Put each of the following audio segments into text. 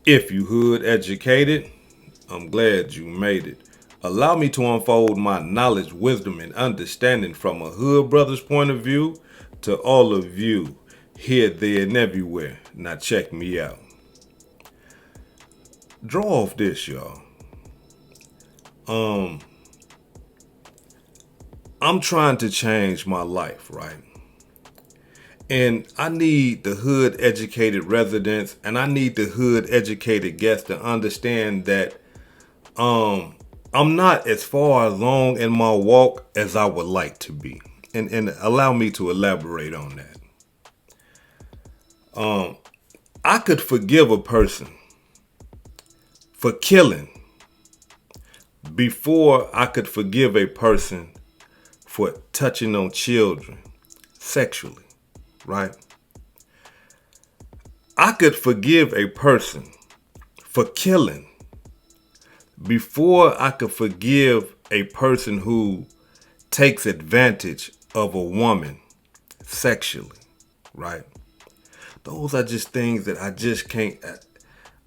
If you hood educated, I'm glad you made it. Allow me to unfold my knowledge, wisdom, and understanding from a hood brother's point of view to all of you here, there, and everywhere. Now check me out. Draw off this, y'all. Um, I'm trying to change my life, right? And I need the hood educated residents and I need the hood educated guests to understand that I'm not as far along in my walk as I would like to be. And allow me to elaborate on that. I could forgive a person for killing before I could forgive a person for touching on children sexually, right? I could forgive a person for killing before I could forgive a person who takes advantage of a woman sexually, right? Those are just things that I just can't.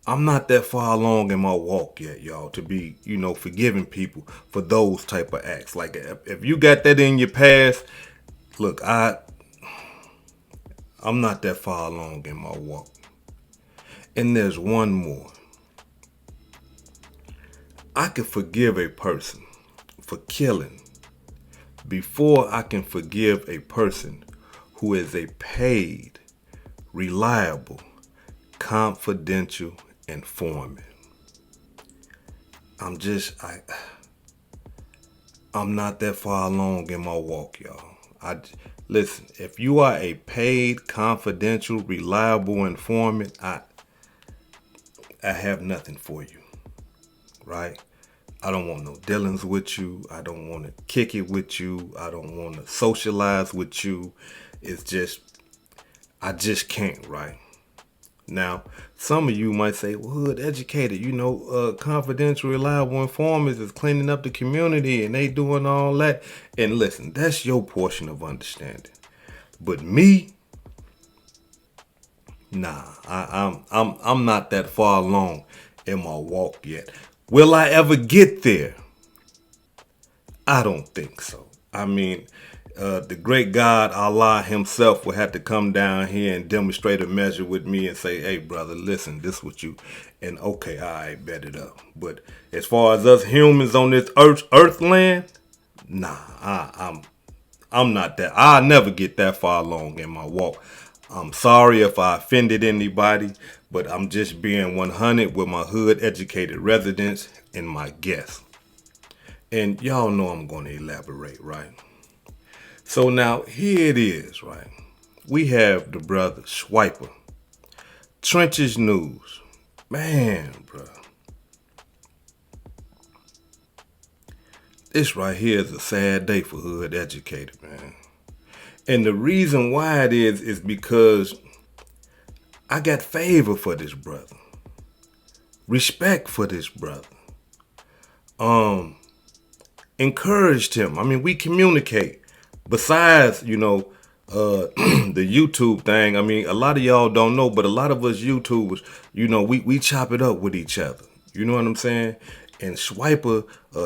I'm not that far along in my walk yet, y'all, to be, forgiving people for those type of acts. Like if you got that in your past, look, I'm not that far along in my walk. And there's one more. I can forgive a person for killing before I can forgive a person who is a paid, reliable, confidential informant. I'm not that far along in my walk, y'all. Listen, if you are a paid, confidential, reliable informant, I have nothing for you, right? I don't want no dealings with you. I don't want to kick it with you. I don't want to socialize with you. I just can't, right? Now, some of you might say, well, hood educated, confidential, reliable informants is cleaning up the community and they doing all that. And listen, that's your portion of understanding. But me, nah, I'm not that far along in my walk yet. Will I ever get there? I don't think so. I mean, the great God Allah himself will have to come down here and demonstrate a measure with me and say, hey brother, listen, this what you, and okay, I bet it up. But as far as us humans on this earth land, nah, I'm not that. I'll never get that far along in my walk. I'm sorry if I offended anybody, but I'm just being 100 with my hood educated residents and my guests. And y'all know I'm going to elaborate, right? So now here it is, right? We have the brother Swiper. Trenches News. Man, bro. This right here is a sad day for hood educated, man. And the reason why it is because I got favor for this brother. Respect for this brother. Encouraged him. I mean, we communicate. Besides, the YouTube thing, I mean, a lot of y'all don't know, but a lot of us YouTubers, we chop it up with each other. You know what I'm saying? And Swiper,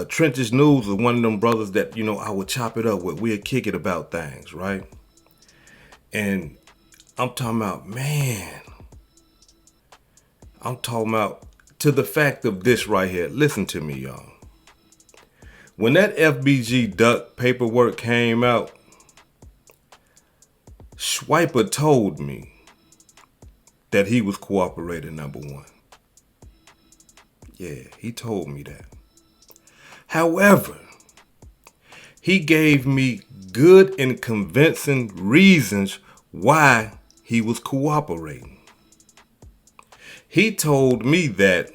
Trenches News is one of them brothers that, I would chop it up with. We'd kick it about things, right? And I'm talking about, man, to the fact of this right here. Listen to me, y'all. When that FBG duck paperwork came out, Swiper told me that he was cooperating number one. Yeah, he told me that. However, he gave me good and convincing reasons why he was cooperating. He told me that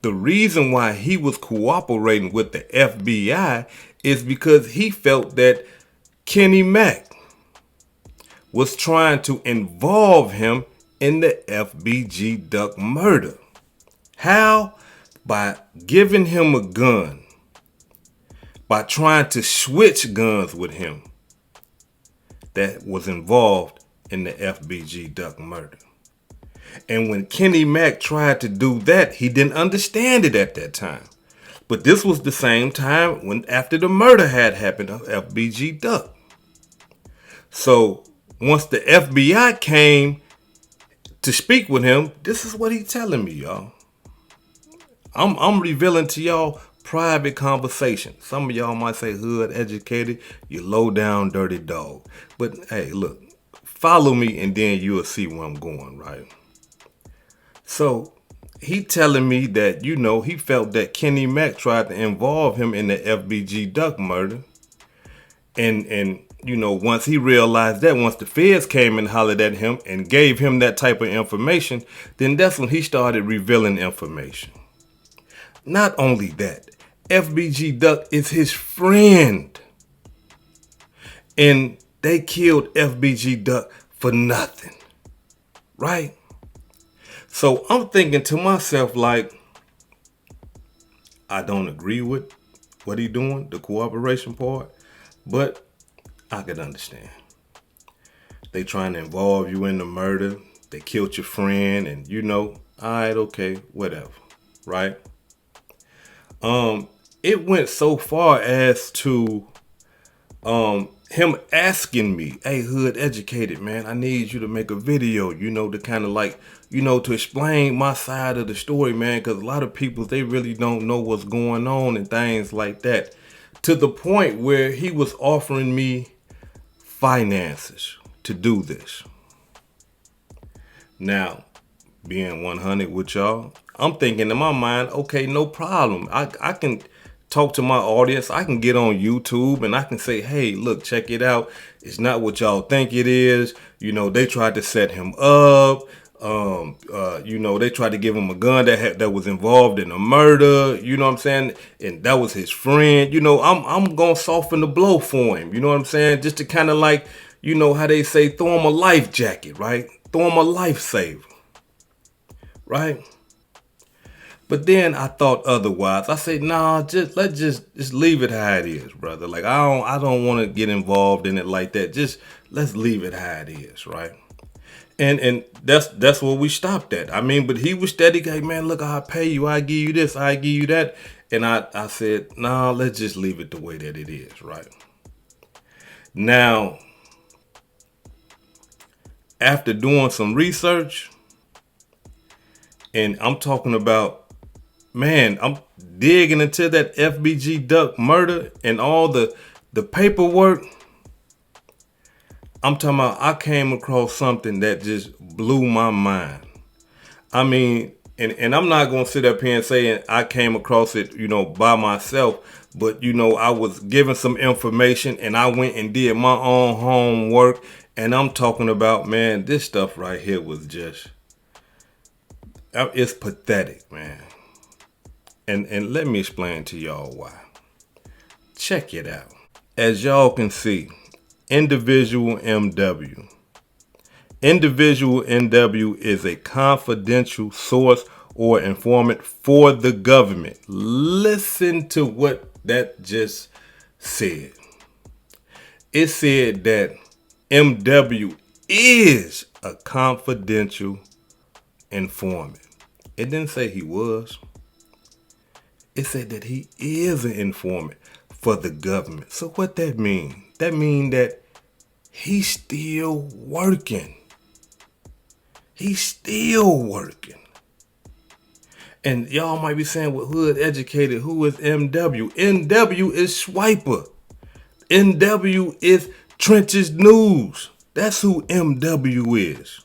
the reason why he was cooperating with the FBI is because he felt that Kenny Mack was trying to involve him in the FBG Duck murder. How? By giving him a gun. By trying to switch guns with him that was involved in the FBG Duck murder. And when Kenny Mack tried to do that, he didn't understand it at that time. But this was the same time when after the murder had happened of FBG Duck. So once the FBI came to speak with him, this is what he's telling me, y'all. I'm revealing to y'all private conversation. Some of y'all might say hood educated, you low down dirty dog. But hey, look, follow me and then you'll see where I'm going, right? So he telling me that, he felt that Kenny Mack tried to involve him in the FBG Duck murder. And once he realized that, once the feds came and hollered at him and gave him that type of information, then that's when he started revealing information. Not only that, FBG Duck is his friend. And they killed FBG Duck for nothing. Right? So I'm thinking to myself, like, I don't agree with what he doing, the cooperation part, but I could understand. They trying to involve you in the murder. They killed your friend and all right, okay, whatever. Right? It went so far as to him asking me, hey, hood educated, man, I need you to make a video, to kind of like, to explain my side of the story, man, because a lot of people, they really don't know what's going on and things like that. To the point where he was offering me finances to do this. Now, being 100 with y'all, I'm thinking in my mind, okay, no problem. I can talk to my audience. I can get on YouTube and I can say, hey, look, check it out. It's not what y'all think it is. They tried to set him up. They tried to give him a gun that was involved in a murder. You know what I'm saying? And that was his friend. I'm going to soften the blow for him. You know what I'm saying? Just to kind of like, how they say, throw him a life jacket, right? Throw him a lifesaver. Right? But then I thought otherwise. I said, nah, let's just leave it how it is, brother. Like I don't want to get involved in it like that. Just let's leave it how it is, right? And that's where we stopped at. I mean, but he was steady, like, man, look, I'll pay you, I give you this, I give you that. And I said, nah, let's just leave it the way that it is, right? Now, after doing some research, and I'm talking about, man, I'm digging into that FBG Duck murder and all the paperwork. I'm talking about, I came across something that just blew my mind. I mean, and I'm not going to sit up here and say I came across it, by myself. But, I was given some information and I went and did my own homework. And I'm talking about, man, this stuff right here was just, it's pathetic, man. And let me explain to y'all why. Check it out. As y'all can see, Individual MW. Individual MW is a confidential source or informant for the government. Listen to what that just said. It said that MW is a confidential informant. It didn't say he was. It said that he is an informant for the government. So what that mean? That mean that he's still working. He's still working. And y'all might be saying, well, hood educated, who is MW? MW is Swiper. MW is Trenches News. That's who MW is.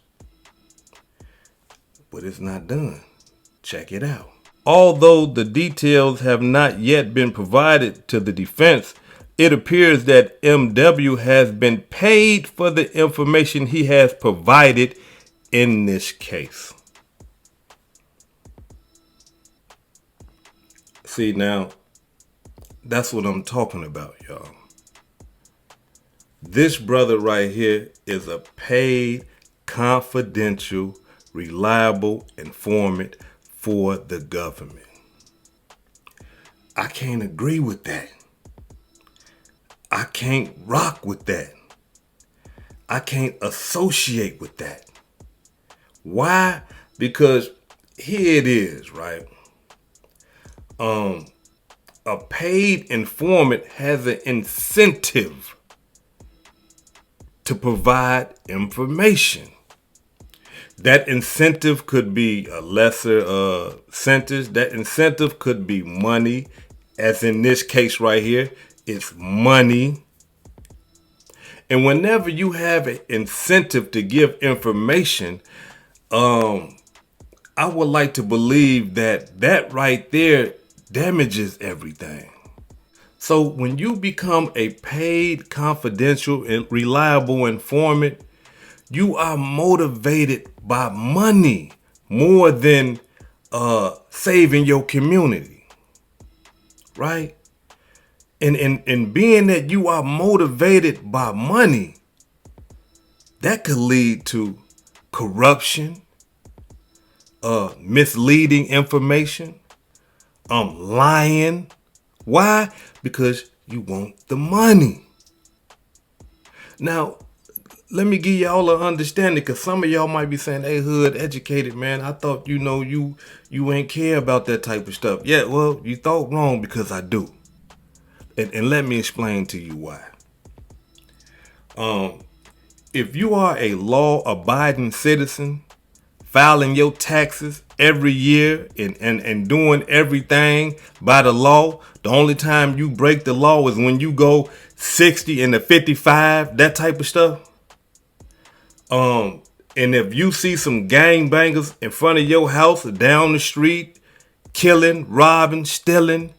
But it's not done. Check it out. Although the details have not yet been provided to the defense, it appears that MW has been paid for the information he has provided in this case. See, now, that's what I'm talking about, y'all. This brother right here is a paid, confidential, reliable informant for the government. I can't agree with that. I can't rock with that. I can't associate with that. Why? Because here it is, right? A paid informant has an incentive to provide information. That incentive could be a lesser sentence. That incentive could be money, as in this case right here, it's money. And whenever you have an incentive to give information, I would like to believe that right there damages everything. So when you become a paid, confidential, and reliable informant, you are motivated by money more than saving your community, right? And being that you are motivated by money, that could lead to corruption, misleading information, lying. Why? Because you want the money. Now, let me give y'all an understanding, because some of y'all might be saying, hey, hood educated, man, I thought you ain't care about that type of stuff. Yeah, well, you thought wrong, because I do. And let me explain to you why. If you are a law-abiding citizen, filing your taxes every year and doing everything by the law, the only time you break the law is when you go 60 into 55, that type of stuff. And if you see some gangbangers in front of your house or down the street, killing, robbing, stealing,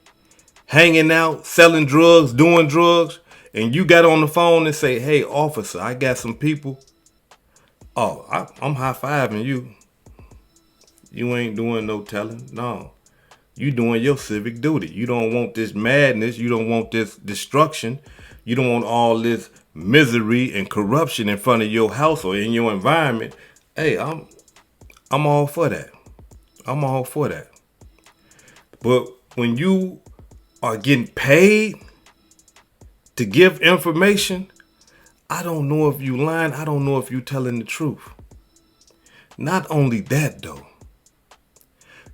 hanging out, selling drugs, doing drugs, and you got on the phone and say, hey, officer, I got some people. Oh, I'm high-fiving you. You ain't doing no telling. No. You doing your civic duty. You don't want this madness. You don't want this destruction. You don't want all this misery and corruption in front of your house or in your environment. Hey, I'm all for that. I'm all for that. But when you are getting paid to give information, I don't know if you lying. I don't know if you telling the truth. Not only that though,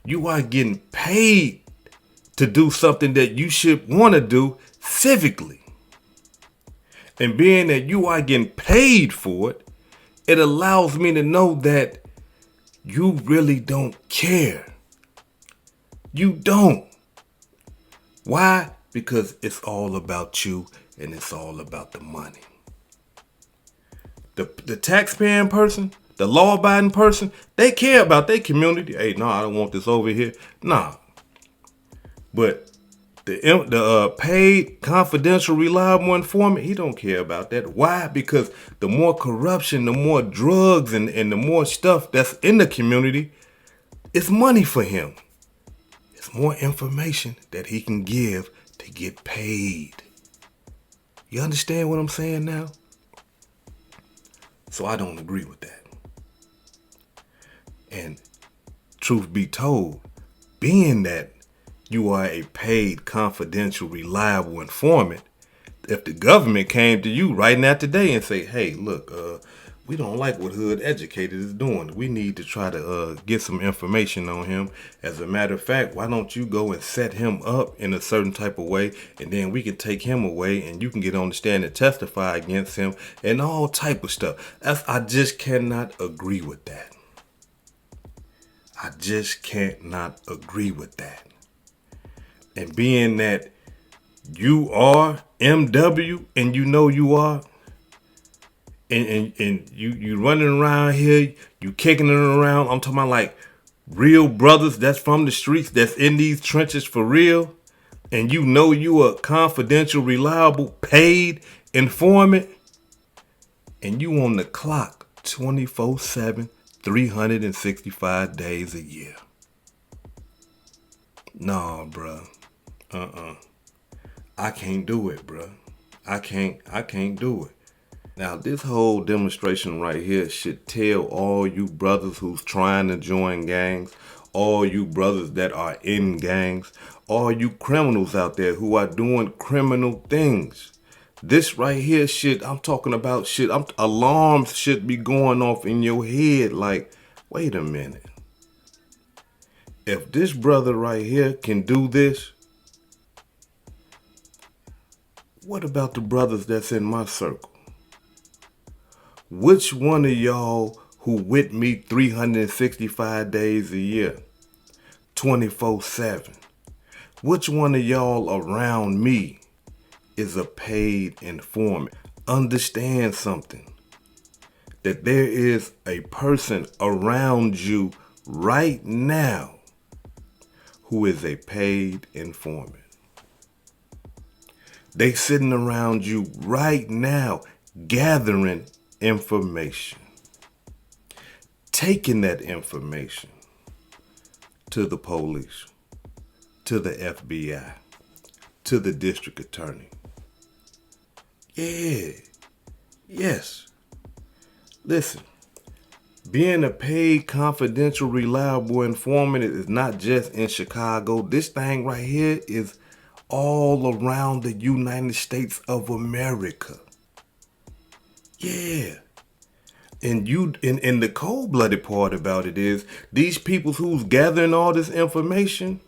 you are getting paid to do something that you should want to do civically. And being that you are getting paid for it, it allows me to know that you really don't care. You don't. Why? Because it's all about you and it's all about the money. The taxpaying person, the law-abiding person, they care about their community. Hey, no, I don't want this over here. Nah. But the paid, confidential, reliable informant, he don't care about that. Why? Because the more corruption, the more drugs, and the more stuff that's in the community, it's money for him. It's more information that he can give to get paid. You understand what I'm saying now? So I don't agree with that. And truth be told, being that you are a paid, confidential, reliable informant, if the government came to you right now today and say, hey, look, we don't like what Hood Educated is doing. We need to try to get some information on him. As a matter of fact, why don't you go and set him up in a certain type of way, and then we can take him away and you can get on the stand and testify against him and all type of stuff. I just cannot agree with that. I just cannot agree with that. And being that you are MW and you know you are, and you running around here, you kicking it around. I'm talking about like real brothers that's from the streets, that's in these trenches for real. And you know you a confidential, reliable, paid informant. And you on the clock 24/7, 365 days a year. Nah, bruh. I can't do it, bruh. I can't do it. Now, this whole demonstration right here should tell all you brothers who's trying to join gangs, all you brothers that are in gangs, all you criminals out there who are doing criminal things. This right here shit, I'm talking about shit, alarms should be going off in your head like, wait a minute. if this brother right here can do this, what about the brothers that's in my circle? Which one of y'all who with me 365 days a year, 24/7, which one of y'all around me is a paid informant? Understand something, that there is a person around you right now who is a paid informant. They sitting around you right now gathering information, taking that information to the police, to the FBI, to the district attorney. Yeah, yes. Listen, being a paid, confidential, reliable informant is not just in Chicago. This thing right here is all around the United States of America. Yeah. And the cold-blooded part about it is these people who's gathering all this information,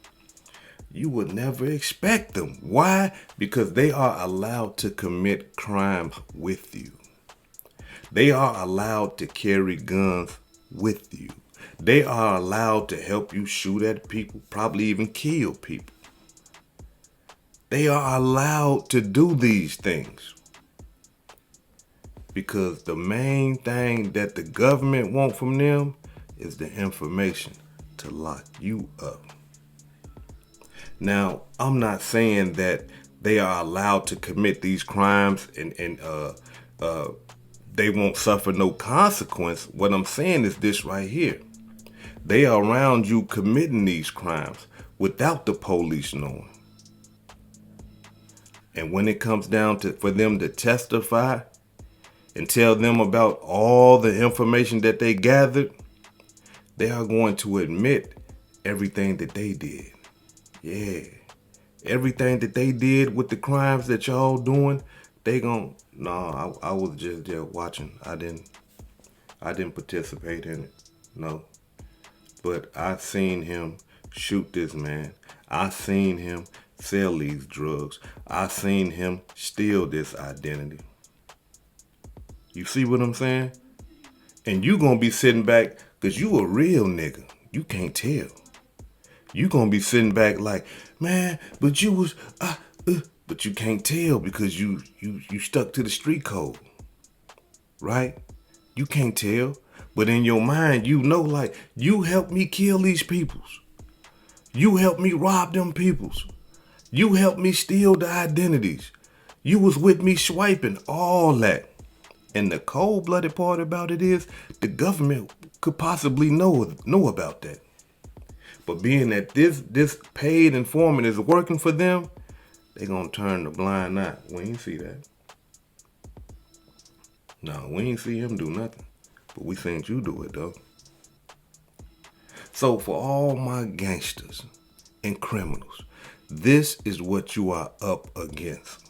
you would never expect them. Why? Because they are allowed to commit crimes with you. They are allowed to carry guns with you. They are allowed to help you shoot at people, probably even kill people. They are allowed to do these things because the main thing that the government want from them is the information to lock you up. Now, I'm not saying that they are allowed to commit these crimes and they won't suffer no consequence. What I'm saying is this right here. They are around you committing these crimes without the police knowing. And when it comes down to for them to testify and tell them about all the information that they gathered, they are going to admit everything that they did. Yeah. Everything that they did with the crimes that y'all doing, they gon' no, I was just there watching. I didn't participate in it. No. But I seen him shoot this man. I seen him sell these drugs. I seen him steal this identity. You see what I'm saying? And you gonna be sitting back, cause you a real nigga. You can't tell. You gonna be sitting back like, man, but you was, but you can't tell because you stuck to the street code, right? You can't tell, but in your mind, you know, like, you helped me kill these peoples. You helped me rob them peoples. You helped me steal the identities. You was with me swiping, all that. And the cold-blooded part about it is the government could possibly know about that. But being that this paid informant is working for them, they gonna turn the blind eye. We ain't see that. No, we ain't see him do nothing. But we seen you do it though. So for all my gangsters and criminals, this is what you are up against.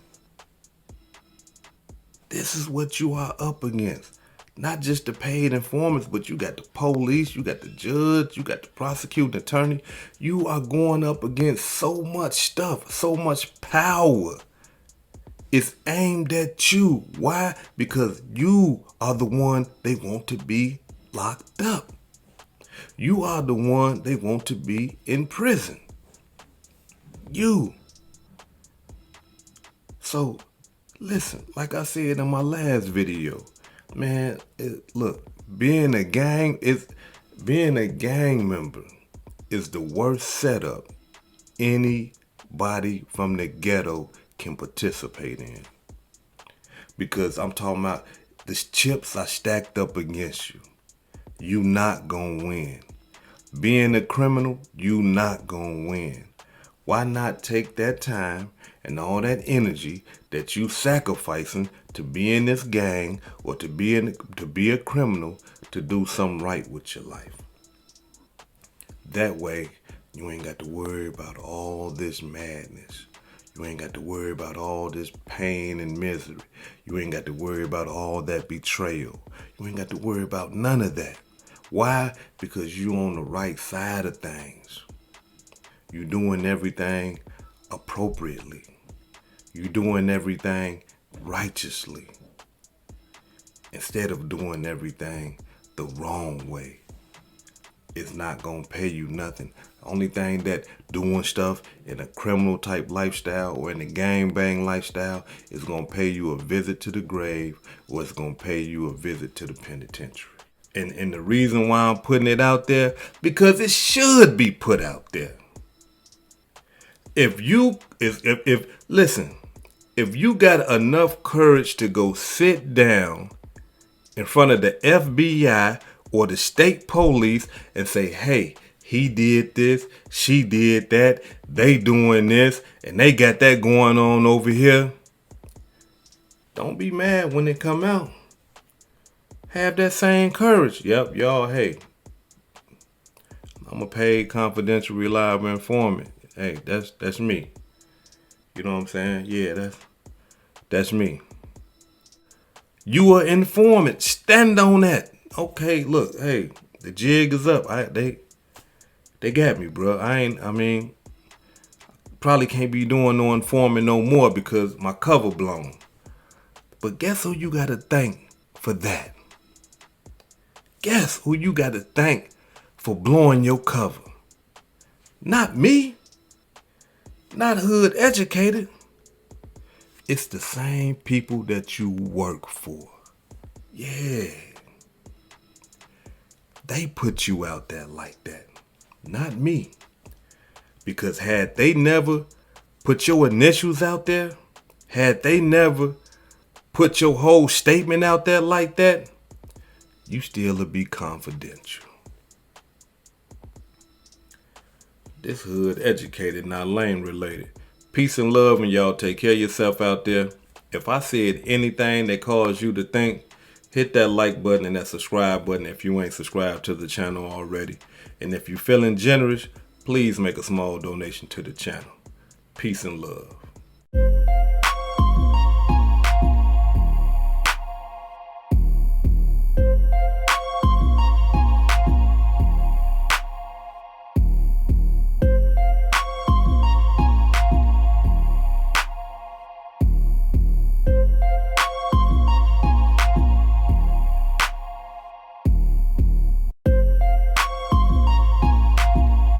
This is what you are up against. Not just the paid informants, but you got the police, you got the judge, you got the prosecuting attorney. You are going up against so much stuff, so much power. It's aimed at you. Why? Because you are the one they want to be locked up. You are the one they want to be in prison. You. So, listen, like I said in my last video, man, look, being a gang member is the worst setup anybody from the ghetto can participate in. Because I'm talking about the chips are stacked up against you. You not gonna win. Being a criminal, you not gonna win. Why not take that time and all that energy that you sacrificing to be in this gang or to be a criminal to do something right with your life? That way, you ain't got to worry about all this madness. You ain't got to worry about all this pain and misery. You ain't got to worry about all that betrayal. You ain't got to worry about none of that. Why? Because you on the right side of things. You doing everything appropriately. You doing everything righteously. Instead of doing everything the wrong way. It's not gonna pay you nothing. Only thing that doing stuff in a criminal type lifestyle or in a gang bang lifestyle is gonna pay you a visit to the grave, or it's gonna pay you a visit to the penitentiary. And the reason why I'm putting it out there, because it should be put out there. If listen, if you got enough courage to go sit down in front of the FBI or the state police and say, hey, he did this, she did that, they doing this, and they got that going on over here. Don't be mad when it come out. Have that same courage. Yep, y'all, hey, I'm a paid, confidential, reliable informant. Hey, that's me. You know what I'm saying? Yeah, that's me. You are informant. Stand on that. Okay, look, hey, the jig is up. They got me, bro. Probably can't be doing no informing no more because my cover blown. But guess who you gotta thank for that? Guess who you gotta thank for blowing your cover? Not me. Not hood educated. It's the same people that you work for. Yeah. They put you out there like that. Not me. Because had they never put your initials out there, had they never put your whole statement out there like that, you still would be confidential. This hood educated, not lame related. Peace and love, and y'all take care of yourself out there. If I said anything that caused you to think, hit that like button and that subscribe button if you ain't subscribed to the channel already. And if you're feeling generous, please make a small donation to the channel. Peace and love.